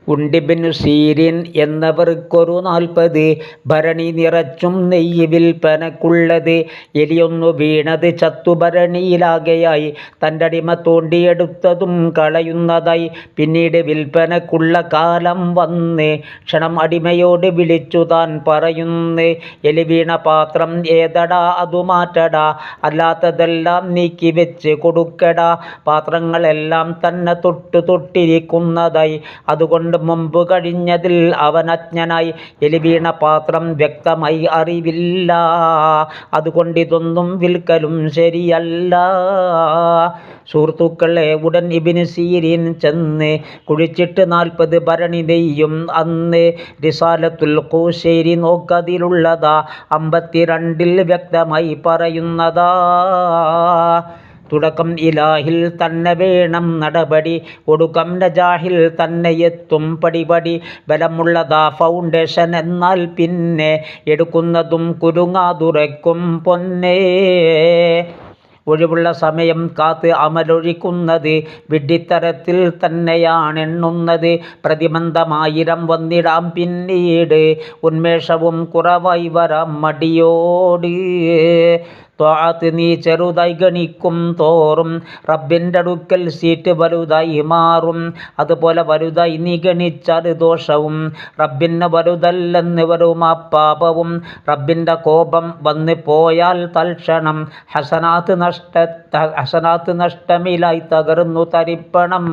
ഉണ്ടിബിനു സീരിൻ എന്നവർക്കൊരു 40 ഭരണി നിറച്ചും നെയ്യ് വിൽപ്പനക്കുള്ളത്. എലിയൊന്നു വീണത് ചത്തു ഭരണിയിലാകയായി. തൻ്റടിമ തോണ്ടിയെടുത്തതും കളയുന്നതായി. പിന്നീട് വിൽപ്പനക്കുള്ള കാലം വന്ന് ക്ഷണം അടിമയോട് വിളിച്ചു താൻ പറയുന്നേ, എലി വീണ പാത്രം ഏതടാ, അതു മാറ്റടാ, അല്ലാത്തതെല്ലാം നീക്കി വെച്ച് കൊടുക്കടാ. പാത്രങ്ങളെല്ലാം തന്നെ തൊട്ടിരിക്കുന്നതായി. അതുകൊണ്ട് മുമ്പ് കഴിഞ്ഞതിൽ അവൻ അജ്ഞനായി. എലി വീണ പാത്രം വ്യക്തമായി അറിവില്ല, അതുകൊണ്ടിതൊന്നും വിൽക്കലും ശരിയല്ല. സുഹൃത്തുക്കളെ, ഉടൻ ഇബ്നു സീരീൻ ചെന്ന് കുഴിച്ചിട്ട് 40 ഭരണി നെയ്യും അന്ന്. റിസാലത്തുൽ ഖുശൈരി നോക്കതിലുള്ളതാ 52-ൽ വ്യക്തമായി പറയുന്നതാ. തുടക്കം ഇലാഹിൽ തന്നെ വേണം നടപടി, ഒടുക്കം നജാഹിൽ തന്നെ എത്തും പടിപടി. ബലമുള്ളതാ ഫൗണ്ടേഷൻ, എന്നാൽ പിന്നെ എടുക്കുന്നതും കുലുങ്ങാതുറയ്ക്കും പൊന്നേ. ഒഴിവുള്ള സമയം കാത്ത് അമലൊഴിക്കുന്നത് വിഡ്ഢിത്തരത്തിൽ തന്നെയാണെണ്ണുന്നത്. പ്രതിബന്ധം 1000 വന്നിടാം പിന്നീട്, ഉന്മേഷവും കുറവായി വരാം മടിയോട്. ത്വാഅത്ത് നീ ചെറുതായി ഗണിക്കും തോറും റബ്ബിൻ്റെ അടുക്കൽ സീറ്റ് വലുതായി മാറും. അതുപോലെ വലുതായി നീ ഗണിച്ചാൽ ദോഷവും റബ്ബിന് വലുതല്ലെന്ന് വരും ആ പാപവും. റബ്ബിൻ്റെ കോപം വന്ന് പോയാൽ തൽക്ഷണം ഹസനാത്ത് നഷ്ടമിലായി തകർന്നു തരിപ്പണം.